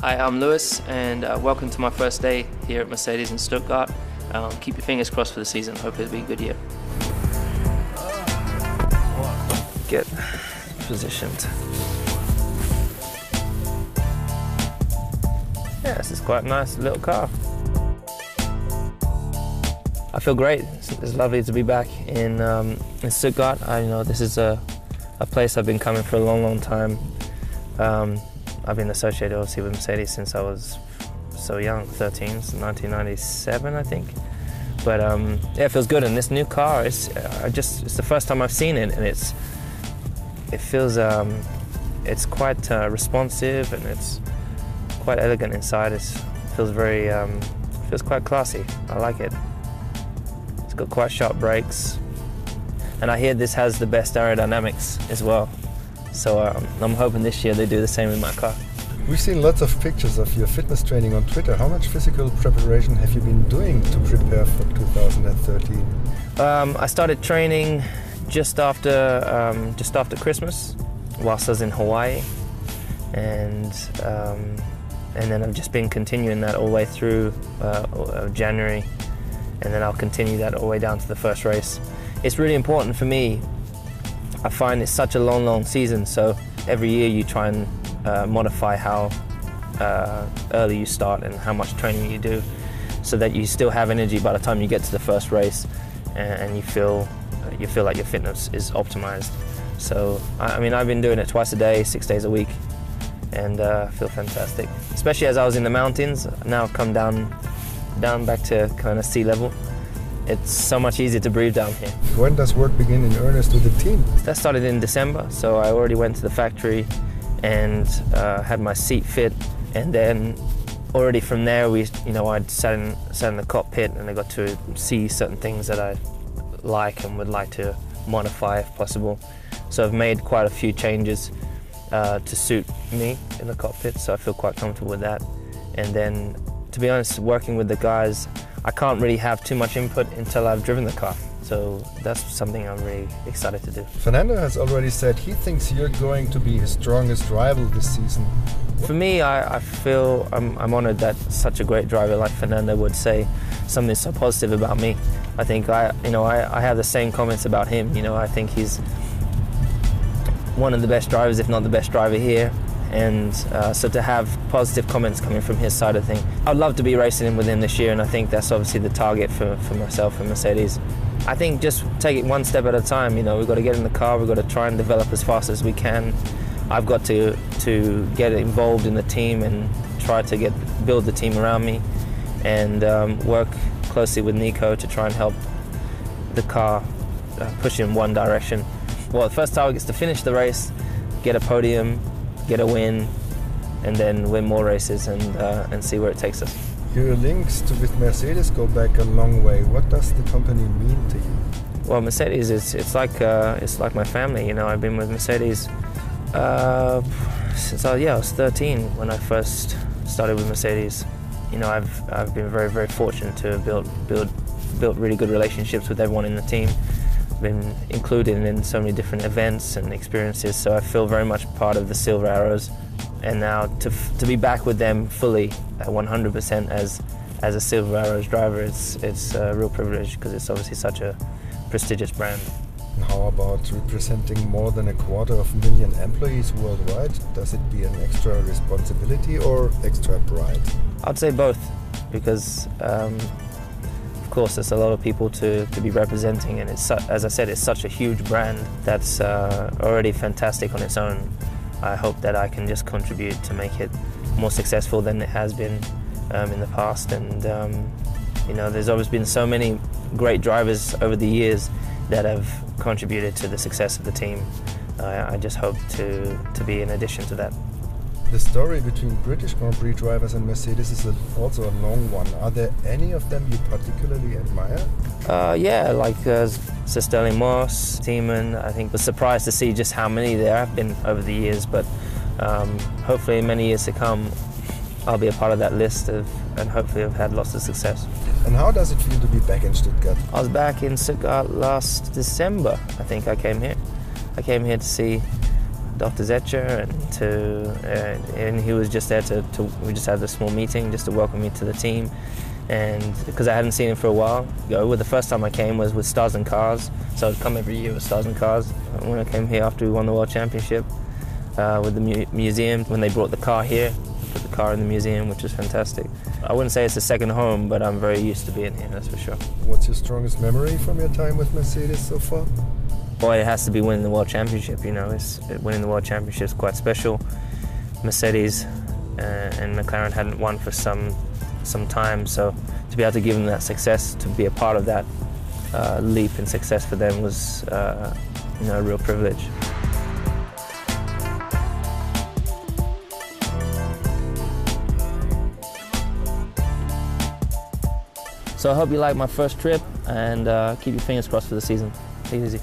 Hi, I'm Lewis, and welcome to my first day here at Mercedes in Stuttgart. Keep your fingers crossed for the season. Hope it'll be a good year. Get positioned. Yeah, this is quite a nice little car. I feel great. It's lovely to be back in Stuttgart. This is a place I've been coming for a long, long time. I've been associated obviously with Mercedes since I was so young, 13, so 1997 I think. But yeah, it feels good. And this new car, it's the first time I've seen it, and it feels it's quite responsive, and it's quite elegant inside. It feels very feels quite classy. I like it. It's got quite sharp brakes, and I hear this has the best aerodynamics as well. So I'm hoping this year they do the same in my car. We've seen lots of pictures of your fitness training on Twitter. How much physical preparation have you been doing to prepare for 2013? I started training just after Christmas, whilst I was in Hawaii, and then I've just been continuing that all the way through January, and then I'll continue that all the way down to the first race. It's really important for me. I find it's such a long season, so every year you try and modify how early you start and how much training you do, so that you still have energy by the time you get to the first race, and you feel like your fitness is optimized. So I mean, I've been doing it twice a day, 6 days a week, and I feel fantastic. Especially as I was in the mountains. Now I've come down back to kind of sea level. It's so much easier to breathe down here. When does work begin in earnest with the team? That started in December, so I already went to the factory and had my seat fit, and then already from there I'd sat in the cockpit, and I got to see certain things that I like and would like to modify if possible. So I've made quite a few changes to suit me in the cockpit, so I feel quite comfortable with that. And then, to be honest, working with the guys, I can't really have too much input until I've driven the car. So that's something I'm really excited to do. Fernando has already said he thinks you're going to be his strongest rival this season. For me, I feel I'm honored that such a great driver like Fernando would say something so positive about me. I think I have the same comments about him. I think he's one of the best drivers, if not the best driver here. And so to have positive comments coming from his side of things, I'd love to be racing with him this year, and I think that's obviously the target for myself and Mercedes. I think just take it one step at a time. We've got to get in the car, we've got to try and develop as fast as we can. I've got to get involved in the team and try to build the team around me, and work closely with Nico to try and help the car push in one direction. Well, the first target is to finish the race, get a podium, get a win, and then win more races and see where it takes us. Your links with Mercedes go back a long way. What does the company mean to you? Well, Mercedes it's like my family. I've been with Mercedes since I was 13 when I first started with Mercedes. I've been very, very fortunate to have built really good relationships with everyone in the team. Been included in so many different events and experiences, so I feel very much part of the Silver Arrows. And now to be back with them fully, 100% as a Silver Arrows driver, it's a real privilege, because it's obviously such a prestigious brand. And how about representing more than 250,000 employees worldwide? Does it be an extra responsibility or extra pride? I'd say both, because of course there's a lot of people to be representing, and as I said, it's such a huge brand that's already fantastic on its own. I hope that I can just contribute to make it more successful than it has been in the past. And there's always been so many great drivers over the years that have contributed to the success of the team. I just hope to be an addition to that. The story between British Grand Prix drivers and Mercedes is also a long one. Are there any of them you particularly admire? Yeah, like Sir Sterling Moss, Tiemann. I think was surprised to see just how many there have been over the years, but hopefully in many years to come I'll be a part of that list and hopefully have had lots of success. And how does it feel to be back in Stuttgart? I was back in Stuttgart last December. I think I came here. I came here to see Dr. Zetcher, and he was just there we just had a small meeting just to welcome me to the team. And because I hadn't seen him for a while, the first time I came was with Stars and Cars, so I'd come every year with Stars and Cars. When I came here after we won the World Championship with the museum, when they brought the car here, put the car in the museum, which was fantastic. I wouldn't say it's a second home, but I'm very used to being here, that's for sure. What's your strongest memory from your time with Mercedes so far? Boy, it has to be winning the World Championship, you know. Winning the World Championship is quite special. Mercedes and McLaren hadn't won for some time, so to be able to give them that success, to be a part of that leap in success for them was a real privilege. So I hope you like my first trip, and keep your fingers crossed for the season. Take it easy.